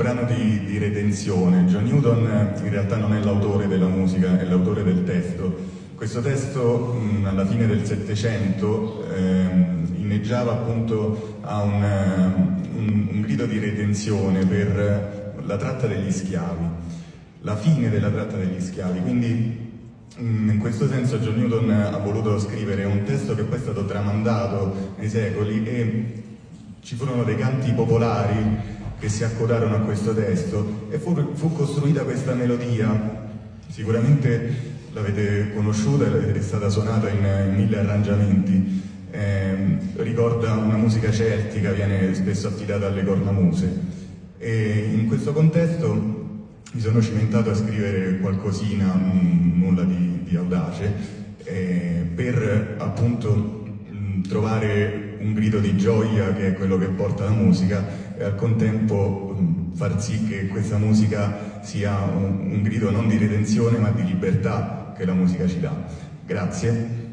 brano di redenzione. John Newton in realtà non è l'autore della musica, è l'autore del testo. Questo testo alla fine del Settecento inneggiava appunto a un grido di redenzione per la tratta degli schiavi, la fine della tratta degli schiavi. Quindi in questo senso John Newton ha voluto scrivere un testo che poi è stato tramandato nei secoli, e ci furono dei canti popolari che si accodarono a questo testo e fu costruita questa melodia. Sicuramente l'avete conosciuta, è stata suonata in 1000 arrangiamenti, ricorda una musica celtica, viene spesso affidata alle cornamuse, e in questo contesto mi sono cimentato a scrivere qualcosina, nulla di audace, per appunto trovare un grido di gioia, che è quello che porta la musica, e al contempo far sì che questa musica sia un grido non di redenzione ma di libertà che la musica ci dà. Grazie.